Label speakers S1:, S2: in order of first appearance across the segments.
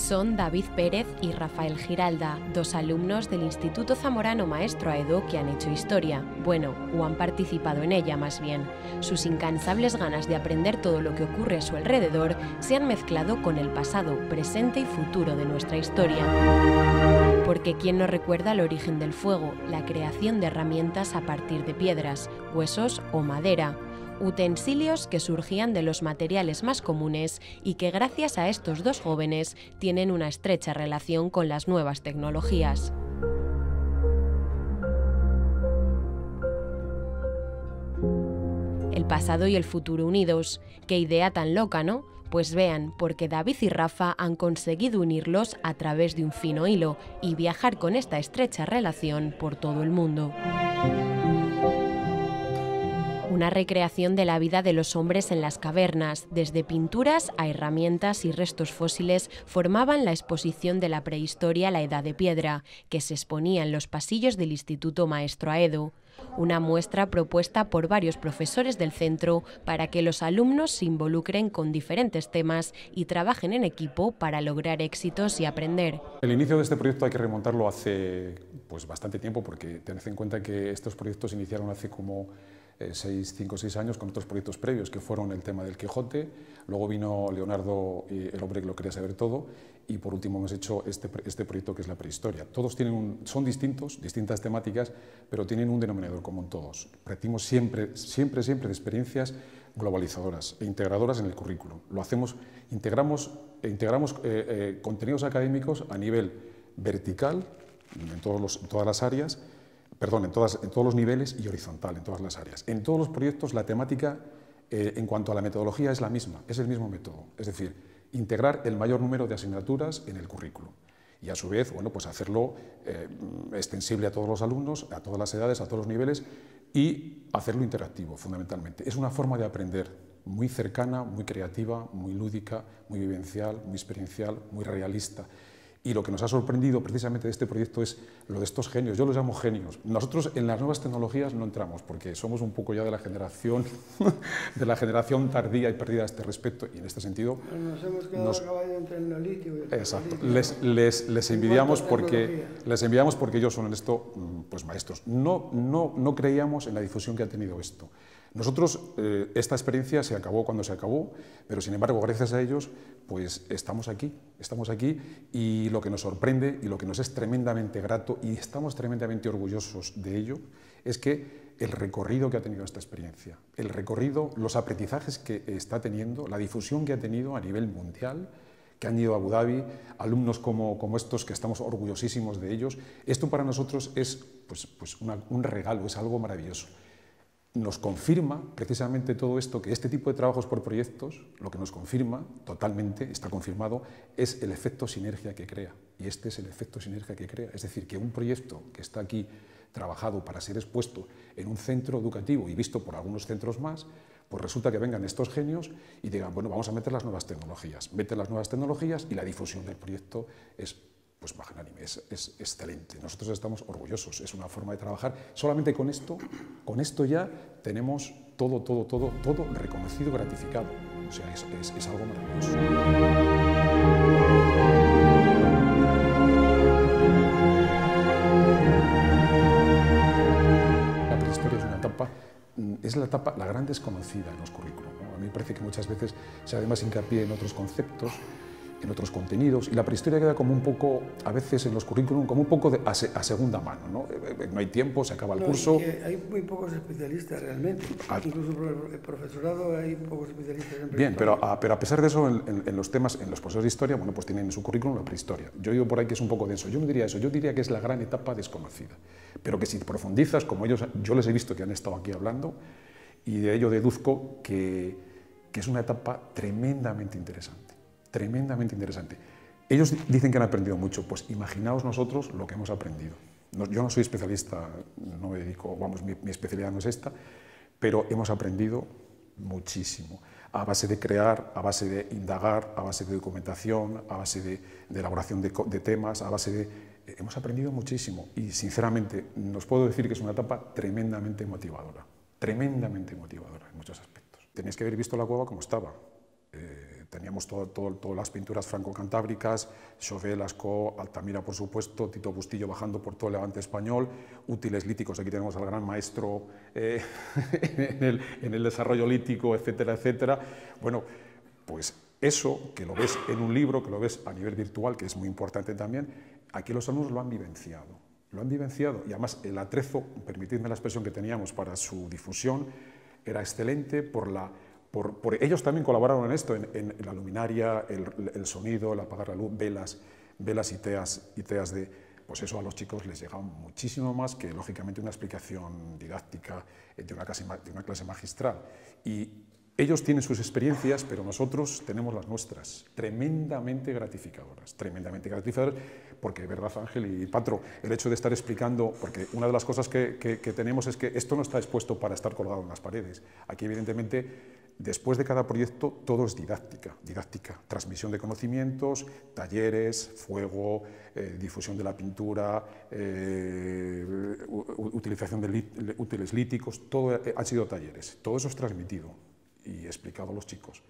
S1: Son David Pérez y Rafael Giralda, dos alumnos del Instituto Zamorano Maestro Aedo que han hecho historia, bueno, o han participado en ella más bien. Sus incansables ganas de aprender todo lo que ocurre a su alrededor se han mezclado con el pasado, presente y futuro de nuestra historia. Porque ¿quién no recuerda el origen del fuego, la creación de herramientas a partir de piedras, huesos o madera? Utensilios que surgían de los materiales más comunes y que gracias a estos dos jóvenes tienen una estrecha relación con las nuevas tecnologías. El pasado y el futuro unidos. Qué idea tan loca, ¿no? Pues vean, porque David y Rafa han conseguido unirlos a través de un fino hilo y viajar con esta estrecha relación por todo el mundo. Una recreación de la vida de los hombres en las cavernas, desde pinturas a herramientas y restos fósiles, formaban la exposición de la prehistoria a la Edad de Piedra, que se exponía en los pasillos del Instituto Maestro Aedo. Una muestra propuesta por varios profesores del centro para que los alumnos se involucren con diferentes temas y trabajen en equipo para lograr éxitos y aprender.
S2: El inicio de este proyecto hay que remontarlo hace bastante tiempo, porque tened en cuenta que estos proyectos iniciaron hace como 5 o 6 años con otros proyectos previos, que fueron el tema del Quijote, luego vino Leonardo, el hombre que lo quería saber todo, y por último hemos hecho este proyecto que es la prehistoria. Todos son distintas temáticas, pero tienen un denominador común todos. Partimos siempre de experiencias globalizadoras e integradoras en el currículum. Integramos contenidos académicos a nivel vertical, en todas las áreas, en todos los niveles, y horizontal en todas las áreas. En todos los proyectos la temática, en cuanto a la metodología, es la misma, es el mismo método, es decir, integrar el mayor número de asignaturas en el currículum y a su vez hacerlo extensible a todos los alumnos, a todas las edades, a todos los niveles, y hacerlo interactivo fundamentalmente. Es una forma de aprender muy cercana, muy creativa, muy lúdica, muy vivencial, muy experiencial, muy realista. Y lo que nos ha sorprendido precisamente de este proyecto es lo de estos genios. Yo los llamo genios. Nosotros en las nuevas tecnologías no entramos porque somos un poco ya de la generación tardía y perdida a este respecto, y en este sentido
S3: nos hemos quedado a caballo entre el neolítico y el
S2: exacto. Les envidiamos porque ellos son en esto maestros. No creíamos en la difusión que ha tenido esto. Nosotros, esta experiencia se acabó cuando se acabó, pero sin embargo, gracias a ellos, estamos aquí, y lo que nos sorprende y lo que nos es tremendamente grato, y estamos tremendamente orgullosos de ello, es que el recorrido que ha tenido esta experiencia, el recorrido, los aprendizajes que está teniendo, la difusión que ha tenido a nivel mundial, que han ido a Abu Dhabi, alumnos como estos, que estamos orgullosísimos de ellos. Esto para nosotros es un regalo, es algo maravilloso. Nos confirma precisamente todo esto, que este tipo de trabajos por proyectos, lo que nos confirma totalmente, está confirmado, es el efecto sinergia que crea. Y este es el efecto sinergia que crea. Es decir, que un proyecto que está aquí trabajado para ser expuesto en un centro educativo y visto por algunos centros más, pues resulta que vengan estos genios y digan, bueno, vamos a meter las nuevas tecnologías. Meten las nuevas tecnologías y la difusión del proyecto es magnánime, es excelente. Nosotros estamos orgullosos, es una forma de trabajar. Solamente con esto ya tenemos todo reconocido, gratificado. O sea, es algo maravilloso. La prehistoria es la gran desconocida en los currículos, ¿no? A mí me parece que muchas veces se hace más hincapié en otros conceptos, en otros contenidos, y la prehistoria queda como un poco, a veces en los currículum, como un poco a segunda mano, ¿no? No hay tiempo, se acaba el curso.
S3: Hay muy pocos especialistas realmente, incluso el profesorado hay pocos especialistas en prehistoria.
S2: Bien, pero a pesar de eso, en los temas, en los profesores de historia, pues tienen en su currículum la prehistoria. Yo digo por ahí que es un poco denso, yo no diría eso, yo diría que es la gran etapa desconocida, pero que si profundizas, como yo les he visto que han estado aquí hablando, y de ello deduzco que es una etapa tremendamente interesante. Tremendamente interesante. Ellos dicen que han aprendido mucho, pues imaginaos nosotros lo que hemos aprendido. Yo no soy especialista, no me dedico, mi especialidad no es esta, pero hemos aprendido muchísimo, a base de crear, a base de indagar, a base de documentación, a base de elaboración de temas, hemos aprendido muchísimo, y sinceramente nos puedo decir que es una etapa tremendamente motivadora en muchos aspectos. Tenéis que haber visto la cueva como estaba. teníamos todas las pinturas franco-cantábricas, Chauvet, Lascaux, Altamira, por supuesto, Tito Bustillo bajando por todo el Levante español, útiles líticos, aquí tenemos al gran maestro en el desarrollo lítico, etcétera, etcétera. Bueno, pues eso, que lo ves en un libro, que lo ves a nivel virtual, que es muy importante también, aquí los alumnos lo han vivenciado. Lo han vivenciado y además el atrezo, permitidme la expresión que teníamos para su difusión, era excelente por ellos también colaboraron en esto, en la luminaria, el sonido, el apagar la luz, velas y teas de, pues eso a los chicos les llegaba muchísimo más que lógicamente una explicación didáctica de una clase magistral. Y ellos tienen sus experiencias, pero nosotros tenemos las nuestras, tremendamente gratificadoras, porque de verdad, Ángel y Patro, el hecho de estar explicando, porque una de las cosas que tenemos es que esto no está expuesto para estar colgado en las paredes. Aquí, evidentemente, después de cada proyecto, todo es didáctica, transmisión de conocimientos, talleres, fuego, difusión de la pintura, utilización de útiles líticos, todo han sido talleres, todo eso es transmitido y explicado a los chicos.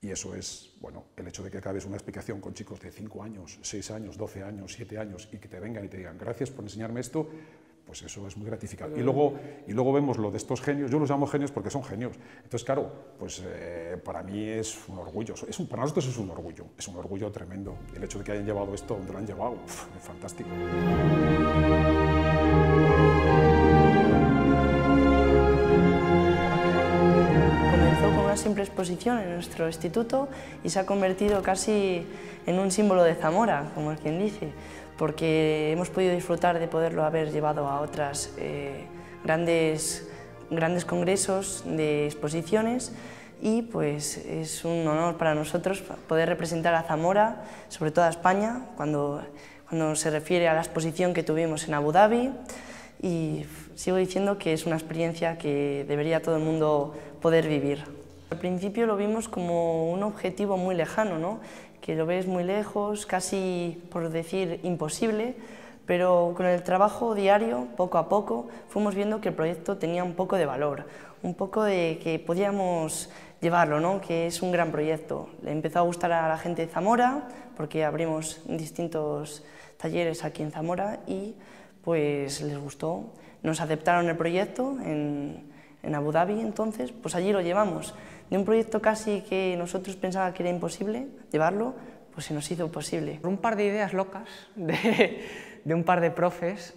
S2: Y eso es, bueno, el hecho de que acabes una explicación con chicos de 5 años, 6 años, 12 años, 7 años y que te vengan y te digan gracias por enseñarme esto, pues eso es muy gratificante. Y luego vemos lo de estos genios, yo los llamo genios porque son genios. Entonces, claro, pues para mí es un orgullo, para nosotros es un orgullo tremendo. El hecho de que hayan llevado esto donde lo han llevado, es fantástico.
S4: Simple exposición en nuestro instituto y se ha convertido casi en un símbolo de Zamora, como es quien dice, porque hemos podido disfrutar de poderlo haber llevado a otras grandes congresos de exposiciones y pues es un honor para nosotros poder representar a Zamora, sobre todo a España, cuando se refiere a la exposición que tuvimos en Abu Dhabi, y sigo diciendo que es una experiencia que debería todo el mundo poder vivir. Al principio lo vimos como un objetivo muy lejano, ¿no? Que lo ves muy lejos, casi por decir imposible, pero con el trabajo diario, poco a poco, fuimos viendo que el proyecto tenía un poco de valor, un poco de que podíamos llevarlo, ¿no? Que es un gran proyecto. Le empezó a gustar a la gente de Zamora, porque abrimos distintos talleres aquí en Zamora y pues les gustó. Nos aceptaron el proyecto en Abu Dhabi, entonces pues allí lo llevamos. De un proyecto casi que nosotros pensábamos que era imposible llevarlo, pues se nos hizo posible.
S5: Por un par de ideas locas de un par de profes,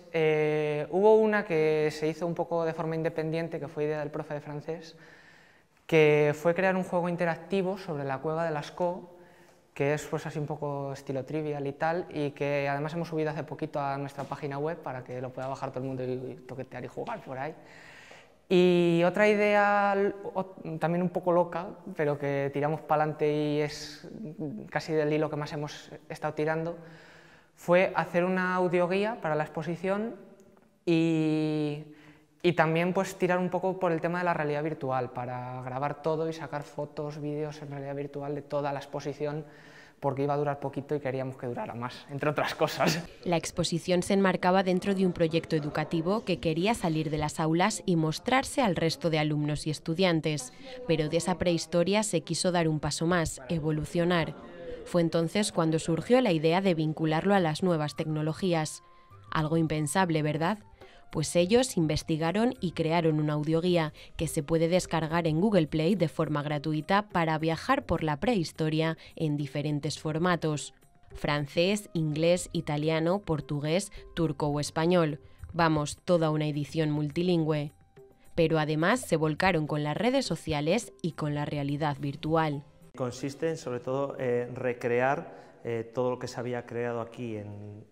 S5: hubo una que se hizo un poco de forma independiente, que fue idea del profe de francés, que fue crear un juego interactivo sobre la cueva de Lascaux, que es pues así un poco estilo trivial y tal, y que además hemos subido hace poquito a nuestra página web para que lo pueda bajar todo el mundo y toquetear y jugar por ahí. Y otra idea también un poco loca, pero que tiramos para adelante y es casi del hilo que más hemos estado tirando, fue hacer una audioguía para la exposición y también pues tirar un poco por el tema de la realidad virtual, para grabar todo y sacar fotos, vídeos en realidad virtual de toda la exposición, porque iba a durar poquito y queríamos que durara más, entre otras cosas.
S1: La exposición se enmarcaba dentro de un proyecto educativo que quería salir de las aulas y mostrarse al resto de alumnos y estudiantes, pero de esa prehistoria se quiso dar un paso más, evolucionar. Fue entonces cuando surgió la idea de vincularlo a las nuevas tecnologías. Algo impensable, ¿verdad? Pues ellos investigaron y crearon una audioguía que se puede descargar en Google Play de forma gratuita para viajar por la prehistoria en diferentes formatos: francés, inglés, italiano, portugués, turco o español. Vamos, toda una edición multilingüe. Pero además se volcaron con las redes sociales y con la realidad virtual.
S6: Consiste sobre todo en recrear todo lo que se había creado aquí en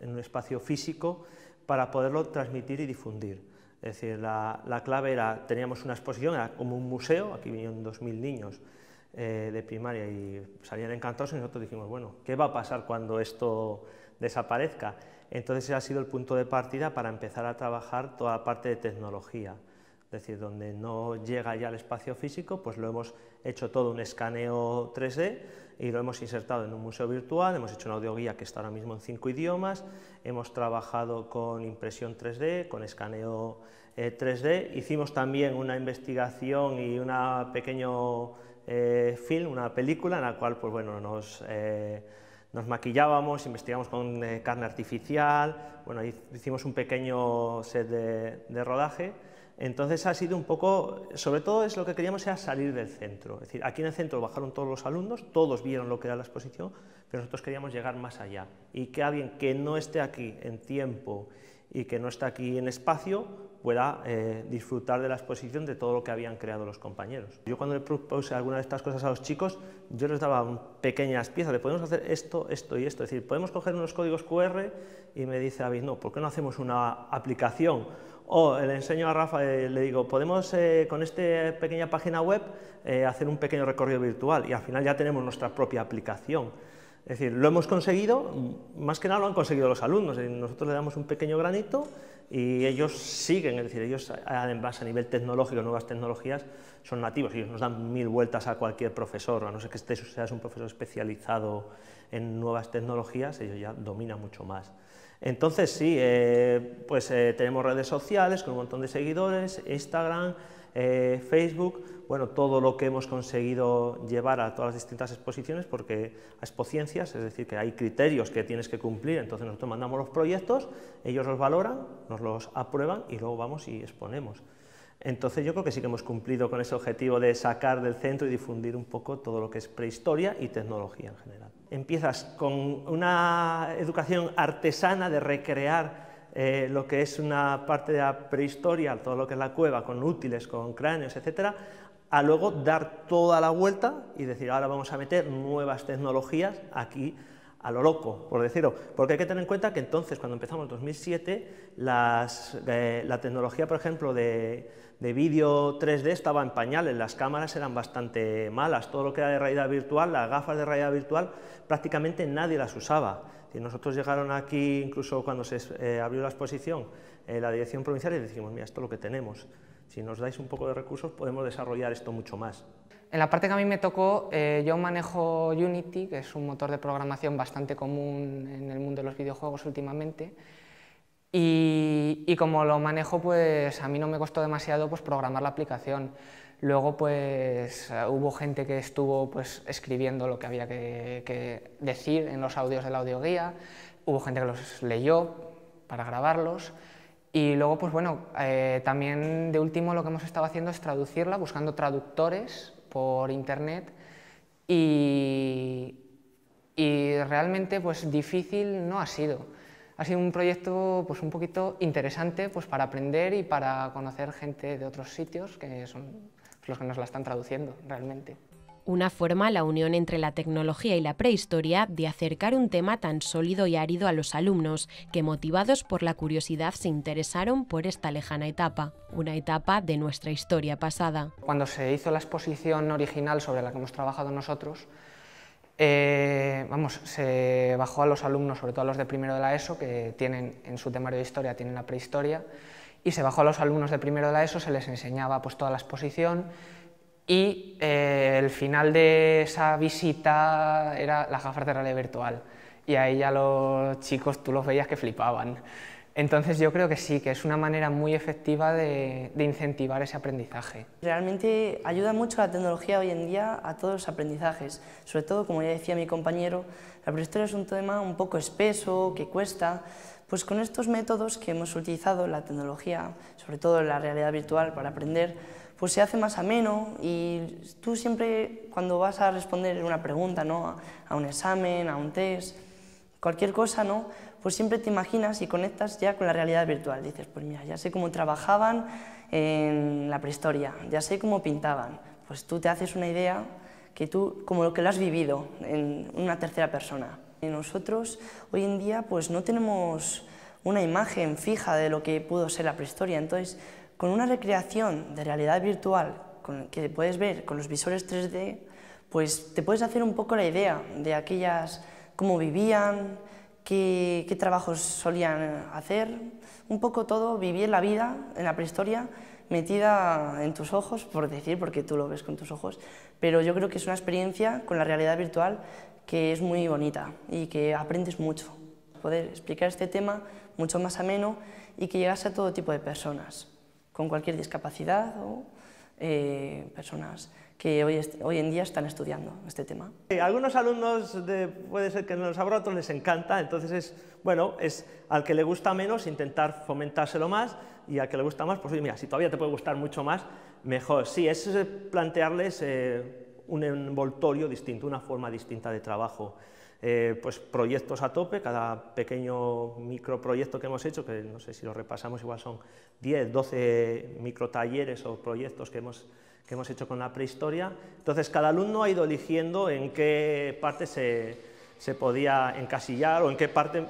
S6: un espacio físico, para poderlo transmitir y difundir. Es decir, la clave era, teníamos una exposición, era como un museo, aquí vinieron 2000 niños de primaria y salían encantados y nosotros dijimos, bueno, ¿qué va a pasar cuando esto desaparezca? Entonces ese ha sido el punto de partida para empezar a trabajar toda la parte de tecnología. Es decir, donde no llega ya el espacio físico, pues lo hemos hecho todo un escaneo 3D y lo hemos insertado en un museo virtual, hemos hecho una audioguía que está ahora mismo en 5 idiomas, hemos trabajado con impresión 3D, con escaneo 3D. Hicimos también una investigación y un pequeño film, una película en la cual pues, bueno, nos maquillábamos, investigamos con carne artificial, bueno, hicimos un pequeño set de rodaje. Entonces ha sido un poco, sobre todo es lo que queríamos era salir del centro, es decir, aquí en el centro bajaron todos los alumnos, todos vieron lo que era la exposición, pero nosotros queríamos llegar más allá y que alguien que no esté aquí en tiempo y que no está aquí en espacio pueda disfrutar de la exposición de todo lo que habían creado los compañeros. Yo cuando le propuse alguna de estas cosas a los chicos, yo les daba pequeñas piezas, le podemos hacer esto, esto y esto, es decir, podemos coger unos códigos QR y me dice David, no, ¿por qué no hacemos una aplicación? O le enseño a Rafa, le digo, podemos con esta pequeña página web hacer un pequeño recorrido virtual y al final ya tenemos nuestra propia aplicación. Es decir, lo hemos conseguido, más que nada lo han conseguido los alumnos, nosotros le damos un pequeño granito y ellos siguen, es decir, ellos además a nivel tecnológico, nuevas tecnologías, son nativos, ellos nos dan 1000 vueltas a cualquier profesor, a no ser que seas un profesor especializado en nuevas tecnologías, ellos ya dominan mucho más. Entonces sí, tenemos redes sociales con un montón de seguidores, Instagram, Facebook, bueno, todo lo que hemos conseguido llevar a todas las distintas exposiciones, porque a Expociencias, es decir, que hay criterios que tienes que cumplir, entonces nosotros mandamos los proyectos, ellos los valoran, nos los aprueban y luego vamos y exponemos. Entonces yo creo que sí que hemos cumplido con ese objetivo de sacar del centro y difundir un poco todo lo que es prehistoria y tecnología en general. Empiezas con una educación artesana de recrear lo que es una parte de la prehistoria, todo lo que es la cueva, con útiles, con cráneos, etcétera, a luego dar toda la vuelta y decir, ahora vamos a meter nuevas tecnologías aquí a lo loco, por decirlo, porque hay que tener en cuenta que entonces, cuando empezamos en 2007, la tecnología, por ejemplo, de vídeo 3D estaba en pañales, las cámaras eran bastante malas, todo lo que era de realidad virtual, las gafas de realidad virtual, prácticamente nadie las usaba. Y nosotros llegaron aquí, incluso cuando se abrió la exposición, la dirección provincial, y decimos, mira, esto es lo que tenemos, si nos dais un poco de recursos podemos desarrollar esto mucho más.
S5: En la parte que a mí me tocó, yo manejo Unity, que es un motor de programación bastante común en el mundo de los videojuegos últimamente, y como lo manejo, pues a mí no me costó demasiado pues, programar la aplicación. Luego pues hubo gente que estuvo pues, escribiendo lo que había que decir en los audios de la audioguía, hubo gente que los leyó para grabarlos, y luego pues bueno, también de último lo que hemos estado haciendo es traducirla, buscando traductores por internet, y realmente pues difícil no ha sido. Ha sido un proyecto pues un poquito interesante pues para aprender y para conocer gente de otros sitios que son los que nos la están traduciendo realmente.
S1: Una forma, la unión entre la tecnología y la prehistoria, de acercar un tema tan sólido y árido a los alumnos, que motivados por la curiosidad se interesaron por esta lejana etapa, una etapa de nuestra historia pasada.
S5: Cuando se hizo la exposición original sobre la que hemos trabajado nosotros, se bajó a los alumnos, sobre todo a los de primero de la ESO, que tienen en su temario de historia, tienen la prehistoria, y se bajó a los alumnos de primero de la ESO, se les enseñaba pues, toda la exposición, y el final de esa visita era las gafas de realidad virtual, y ahí ya los chicos tú los veías que flipaban. Entonces yo creo que sí, que es una manera muy efectiva de incentivar ese aprendizaje.
S4: Realmente ayuda mucho la tecnología hoy en día a todos los aprendizajes, sobre todo, como ya decía mi compañero, la prehistoria es un tema un poco espeso, que cuesta, pues con estos métodos que hemos utilizado, la tecnología, sobre todo la realidad virtual para aprender, pues se hace más ameno, y tú siempre cuando vas a responder una pregunta, ¿no? a un examen, a un test, cualquier cosa, ¿no? Pues siempre te imaginas y conectas ya con la realidad virtual. Dices, pues mira, ya sé cómo trabajaban en la prehistoria, ya sé cómo pintaban. Pues tú te haces una idea que tú, como lo que lo has vivido en una tercera persona. Y nosotros hoy en día pues no tenemos una imagen fija de lo que pudo ser la prehistoria, entonces con una recreación de realidad virtual que puedes ver con los visores 3D, pues te puedes hacer un poco la idea de aquellas, cómo vivían, qué trabajos solían hacer, un poco todo, vivir la vida en la prehistoria metida en tus ojos, por decir, porque tú lo ves con tus ojos, pero yo creo que es una experiencia con la realidad virtual que es muy bonita y que aprendes mucho. Poder explicar este tema mucho más ameno y que llegase a todo tipo de personas. con cualquier discapacidad o personas que hoy en día están estudiando este tema.
S6: A algunos alumnos puede ser que en los laboratorios les encanta, entonces es al que le gusta menos intentar fomentárselo más, y al que le gusta más, pues oye, mira, si todavía te puede gustar mucho más, mejor. Sí, es plantearles un envoltorio distinto, una forma distinta de trabajo. Pues proyectos a tope, cada pequeño microproyecto que hemos hecho, que no sé si lo repasamos, igual son 10, 12 microtalleres o proyectos que hemos hecho con la prehistoria. Entonces cada alumno ha ido eligiendo en qué parte se podía encasillar o en qué parte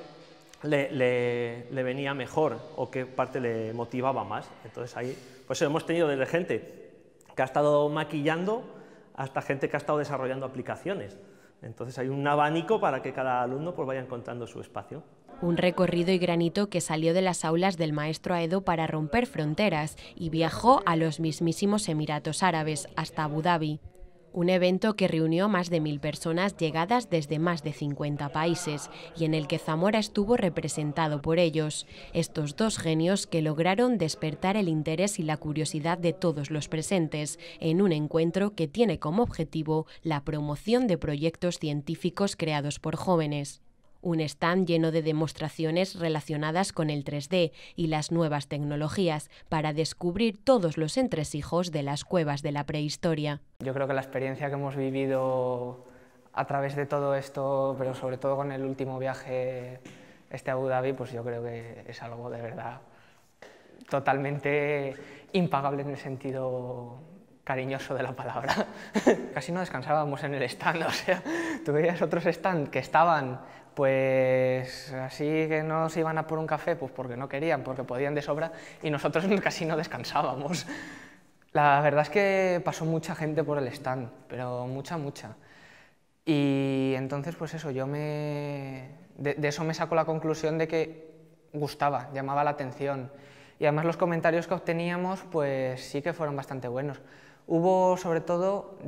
S6: le venía mejor o qué parte le motivaba más. Entonces ahí pues hemos tenido desde gente que ha estado maquillando hasta gente que ha estado desarrollando aplicaciones. Entonces hay un abanico para que cada alumno pues vaya encontrando su espacio.
S1: Un recorrido y granito que salió de las aulas del maestro Aedo para romper fronteras y viajó a los mismísimos Emiratos Árabes, hasta Abu Dhabi. Un evento que reunió a más de 1000 personas llegadas desde más de 50 países y en el que Zamora estuvo representado por ellos, estos dos genios que lograron despertar el interés y la curiosidad de todos los presentes en un encuentro que tiene como objetivo la promoción de proyectos científicos creados por jóvenes. Un stand lleno de demostraciones relacionadas con el 3D y las nuevas tecnologías para descubrir todos los entresijos de las cuevas de la prehistoria.
S5: Yo creo que la experiencia que hemos vivido a través de todo esto, pero sobre todo con el último viaje a Abu Dhabi, pues yo creo que es algo de verdad totalmente impagable en el sentido cariñoso de la palabra. Casi no descansábamos en el stand, o sea, tú veías otros stands que estaban pues así, que no se iban a por un café, pues porque no querían, porque podían de sobra, y nosotros casi no descansábamos. La verdad es que pasó mucha gente por el stand, pero mucha. Y entonces, pues eso, de eso me saco la conclusión de que gustaba, llamaba la atención. Y además los comentarios que obteníamos, pues sí que fueron bastante buenos. Hubo, sobre todo,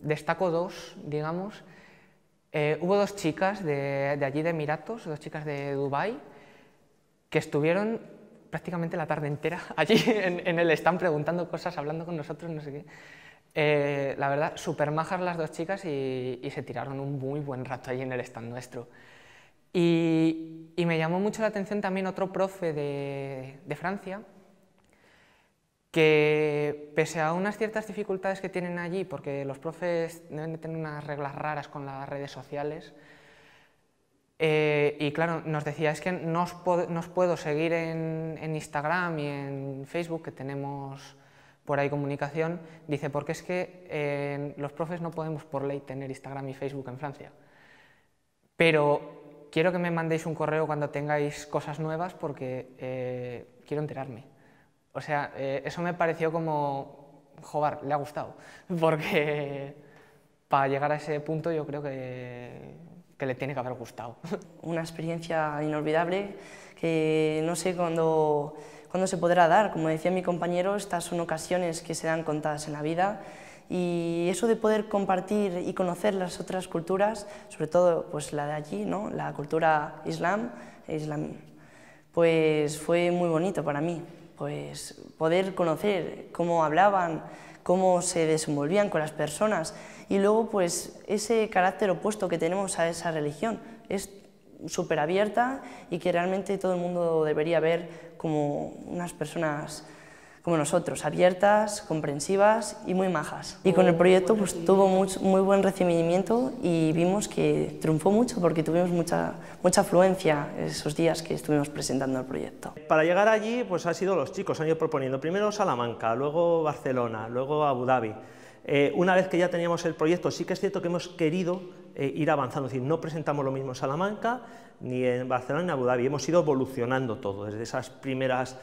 S5: destaco dos, digamos. Hubo dos chicas de allí de Emiratos, dos chicas de Dubái, que estuvieron prácticamente la tarde entera allí en el stand preguntando cosas, hablando con nosotros, no sé qué. La verdad, súper majas las dos chicas y se tiraron un muy buen rato allí en el stand nuestro. Y me llamó mucho la atención también otro profe de Francia, que pese a unas ciertas dificultades que tienen allí, porque los profes deben de tener unas reglas raras con las redes sociales, y claro, nos decía, es que no os puedo seguir en Instagram y en Facebook, que tenemos por ahí comunicación, dice, porque es que los profes no podemos por ley tener Instagram y Facebook en Francia, pero quiero que me mandéis un correo cuando tengáis cosas nuevas porque quiero enterarme. O sea, eso me pareció como, joder, le ha gustado, porque para llegar a ese punto yo creo que le tiene que haber gustado.
S4: Una experiencia inolvidable que no sé cuándo se podrá dar. Como decía mi compañero, estas son ocasiones que se dan contadas en la vida, y eso de poder compartir y conocer las otras culturas, sobre todo pues la de allí, ¿no? La cultura islam, pues fue muy bonito para mí. Pues poder conocer cómo hablaban, cómo se desenvolvían con las personas, y luego pues ese carácter opuesto que tenemos a esa religión, es súper abierta y que realmente todo el mundo debería ver como unas personas como nosotros, abiertas, comprensivas y muy majas. Y con el proyecto pues tuvo muy buen recibimiento y vimos que triunfó mucho porque tuvimos mucha afluencia esos días que estuvimos presentando el proyecto.
S6: Para llegar allí pues han sido los chicos, han ido proponiendo primero Salamanca, luego Barcelona, luego Abu Dhabi. Una vez que ya teníamos el proyecto, sí que es cierto que hemos querido ir avanzando, es decir, no presentamos lo mismo en Salamanca, ni en Barcelona, ni en Abu Dhabi, hemos ido evolucionando todo, desde esas primeras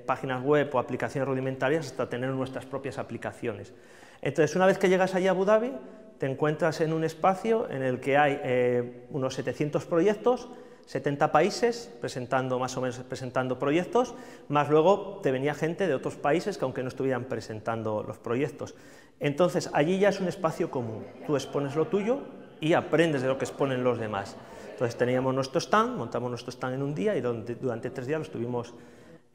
S6: páginas web o aplicaciones rudimentarias hasta tener nuestras propias aplicaciones. Entonces, una vez que llegas allí a Abu Dhabi, te encuentras en un espacio en el que hay unos 700 proyectos, 70 países presentando, más o menos presentando proyectos, más luego te venía gente de otros países que aunque no estuvieran presentando los proyectos. Entonces allí ya es un espacio común, tú expones lo tuyo y aprendes de lo que exponen los demás. Entonces teníamos nuestro stand, montamos nuestro stand en un día y durante 3 días lo estuvimos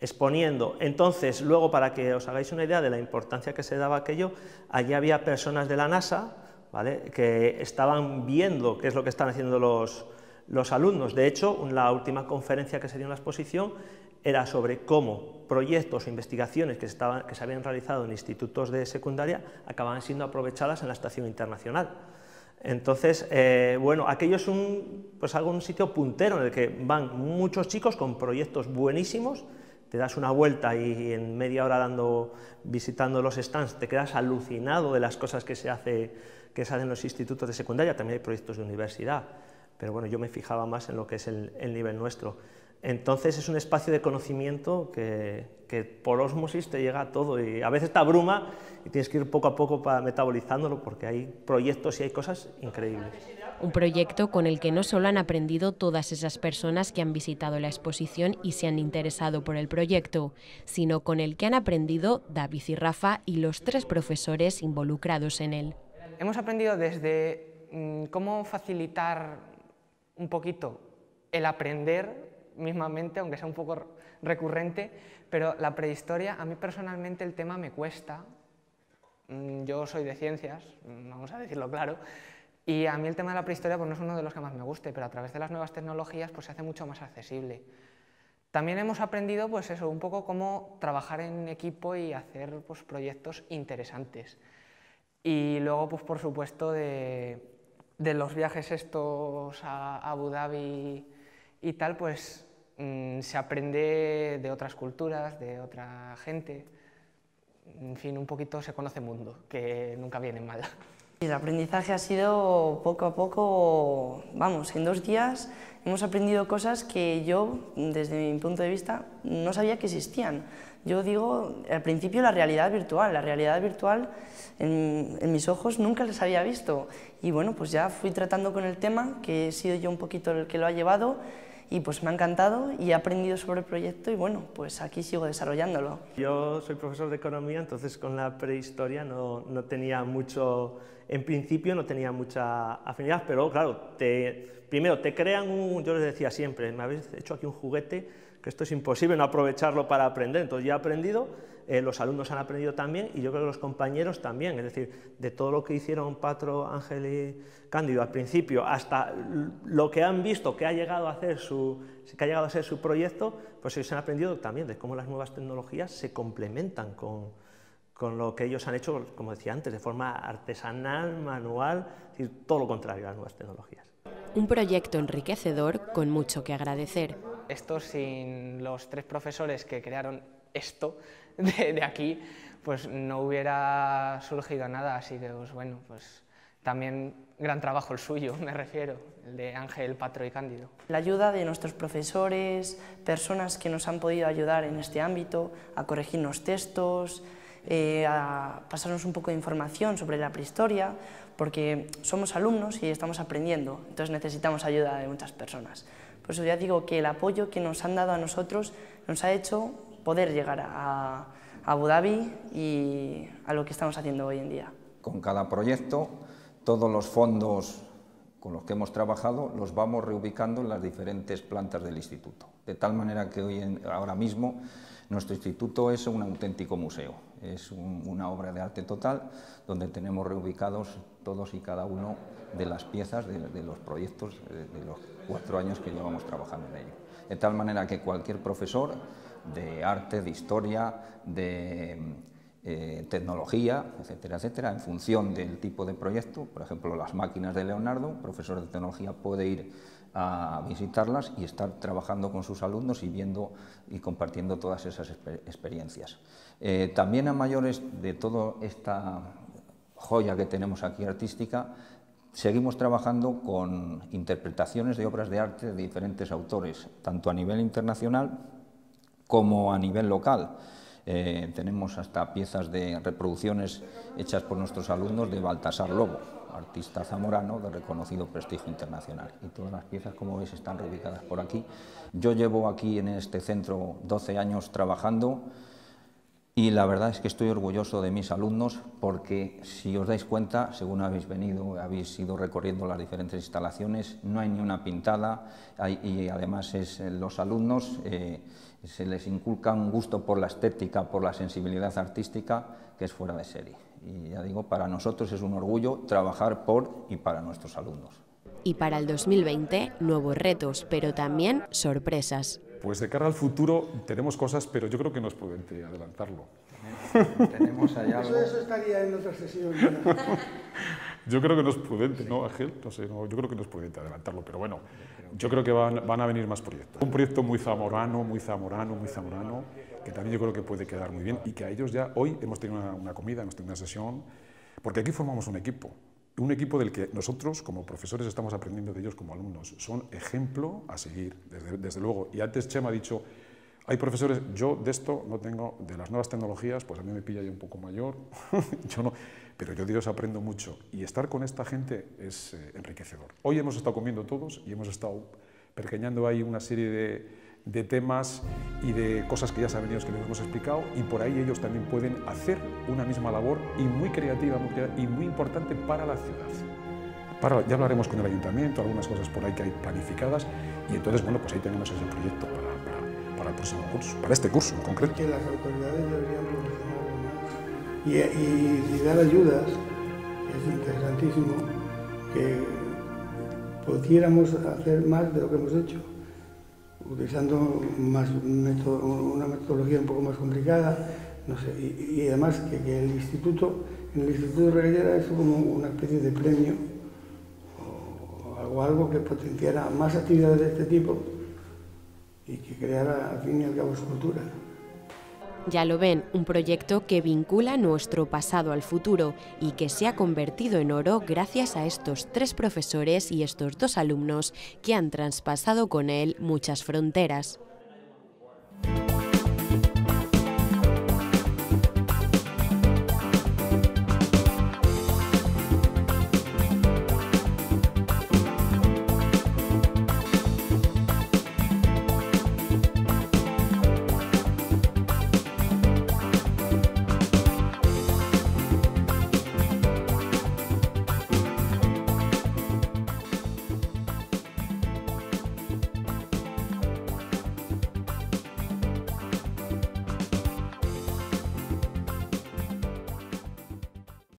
S6: exponiendo. Entonces, luego, para que os hagáis una idea de la importancia que se daba aquello, allí había personas de la NASA, ¿vale?, que estaban viendo qué es lo que están haciendo los alumnos. De hecho, la última conferencia que se dio en la exposición era sobre cómo proyectos o investigaciones que se habían realizado en institutos de secundaria acababan siendo aprovechadas en la Estación Internacional. Entonces, bueno, aquello es un sitio puntero en el que van muchos chicos con proyectos buenísimos. Te das una vuelta y en media hora visitando los stands te quedas alucinado de las cosas que se hacen en los institutos de secundaria. También hay proyectos de universidad, pero bueno, yo me fijaba más en lo que es el nivel nuestro. Entonces es un espacio de conocimiento que por ósmosis te llega a todo, y a veces te abruma y tienes que ir poco a poco metabolizándolo, porque hay proyectos y hay cosas increíbles.
S1: Un proyecto con el que no solo han aprendido todas esas personas que han visitado la exposición y se han interesado por el proyecto, sino con el que han aprendido David y Rafa y los 3 profesores involucrados en él.
S5: Hemos aprendido desde cómo facilitar un poquito el aprender mismamente, aunque sea un poco recurrente, pero la prehistoria, a mí personalmente el tema me cuesta. Yo soy de ciencias, vamos a decirlo claro, y a mí el tema de la prehistoria pues no es uno de los que más me guste, pero a través de las nuevas tecnologías pues se hace mucho más accesible. También hemos aprendido pues eso, un poco cómo trabajar en equipo y hacer pues proyectos interesantes. Y luego pues por supuesto de los viajes estos a Abu Dhabi y tal, pues se aprende de otras culturas, de otra gente, en fin, un poquito se conoce mundo, que nunca viene mal.
S4: El aprendizaje ha sido poco a poco, vamos, en 2 días hemos aprendido cosas que yo, desde mi punto de vista, no sabía que existían. Yo digo, al principio la realidad virtual en mis ojos nunca las había visto. Y bueno, pues ya fui tratando con el tema, que he sido yo un poquito el que lo ha llevado, y pues me ha encantado y he aprendido sobre el proyecto y bueno, pues aquí sigo desarrollándolo.
S6: Yo soy profesor de economía, entonces con la prehistoria no tenía mucho, en principio no tenía mucha afinidad, pero claro, primero te crean yo les decía siempre, me habéis hecho aquí un juguete, que esto es imposible no aprovecharlo para aprender, entonces ya he aprendido, los alumnos han aprendido también y yo creo que los compañeros también, es decir, de todo lo que hicieron Patro, Ángel y Cándido al principio hasta lo que han visto que ha llegado a ser su proyecto, pues ellos han aprendido también de cómo las nuevas tecnologías se complementan con lo que ellos han hecho, como decía antes, de forma artesanal, manual, es decir, todo lo contrario a las nuevas tecnologías.
S1: Un proyecto enriquecedor con mucho que agradecer.
S5: Esto sin los 3 profesores que crearon esto de aquí, pues no hubiera surgido nada, así que pues, bueno, pues también gran trabajo el suyo, me refiero, el de Ángel, Patro y Cándido.
S4: La ayuda de nuestros profesores, personas que nos han podido ayudar en este ámbito, a corregirnos textos, a pasarnos un poco de información sobre la prehistoria, porque somos alumnos y estamos aprendiendo, entonces necesitamos ayuda de muchas personas. Por eso ya digo que el apoyo que nos han dado a nosotros nos ha hecho poder llegar a Abu Dhabi y a lo que estamos haciendo hoy en día.
S7: Con cada proyecto, todos los fondos con los que hemos trabajado los vamos reubicando en las diferentes plantas del instituto, de tal manera que ahora mismo nuestro instituto es un auténtico museo, es una obra de arte total donde tenemos reubicados todos y cada uno de las piezas de los proyectos de los 4 años que llevamos trabajando en ello. De tal manera que cualquier profesor de arte, de historia, de tecnología, etcétera, etcétera, en función del tipo de proyecto, por ejemplo las máquinas de Leonardo, profesor de tecnología puede ir a visitarlas y estar trabajando con sus alumnos y viendo y compartiendo todas esas experiencias. También a mayores de toda esta joya que tenemos aquí artística, seguimos trabajando con interpretaciones de obras de arte de diferentes autores, tanto a nivel internacional como a nivel local. Tenemos hasta piezas de reproducciones hechas por nuestros alumnos de Baltasar Lobo, artista zamorano de reconocido prestigio internacional. Y todas las piezas, como veis, están reubicadas por aquí. Yo llevo aquí en este centro 12 años trabajando Y la verdad es que estoy orgulloso de mis alumnos porque, si os dais cuenta, según habéis venido, habéis ido recorriendo las diferentes instalaciones, no hay ni una pintada y además los alumnos se les inculca un gusto por la estética, por la sensibilidad artística que es fuera de serie. Y ya digo, para nosotros es un orgullo trabajar por y para nuestros alumnos.
S1: Y para el 2020, nuevos retos, pero también sorpresas.
S2: Pues de cara al futuro tenemos cosas, pero yo creo que no es prudente adelantarlo.
S7: Tenemos allá algo.
S3: Eso estaría en otra sesión.
S2: Yo creo que no es prudente, ¿no, Ángel? No sé, no, yo creo que no es prudente adelantarlo, pero bueno, yo creo que van a venir más proyectos. Un proyecto muy zamorano, que también yo creo que puede quedar muy bien y que a ellos ya, hoy hemos tenido una comida, hemos tenido una sesión, porque aquí formamos un equipo del que nosotros como profesores estamos aprendiendo de ellos como alumnos. Son ejemplo a seguir, desde luego. Y antes Chema ha dicho, hay profesores, yo de esto no tengo, de las nuevas tecnologías, pues a mí me pilla ya un poco mayor, yo no, pero yo de ellos aprendo mucho. Y estar con esta gente es enriquecedor. Hoy hemos estado comiendo todos y hemos estado pergeñando ahí una serie de temas y de cosas que ya saben ellos que les hemos explicado, y por ahí ellos también pueden hacer una misma labor y muy creativa y muy importante para la ciudad. Ya hablaremos con el ayuntamiento, algunas cosas por ahí que hay planificadas, y entonces, bueno, pues ahí tenemos ese proyecto para el próximo curso, para este curso en concreto.
S3: Que las autoridades deberían promocionarlo más y dar ayudas, es interesantísimo, que pudiéramos hacer más de lo que hemos hecho, utilizando una metodología un poco más complicada, no sé, y además que el instituto, en el Instituto de Reguera, es como una especie de premio o algo que potenciara más actividades de este tipo y que creara al fin y al cabo su cultura.
S1: Ya lo ven, un proyecto que vincula nuestro pasado al futuro y que se ha convertido en oro gracias a estos 3 profesores y estos 2 alumnos que han traspasado con él muchas fronteras.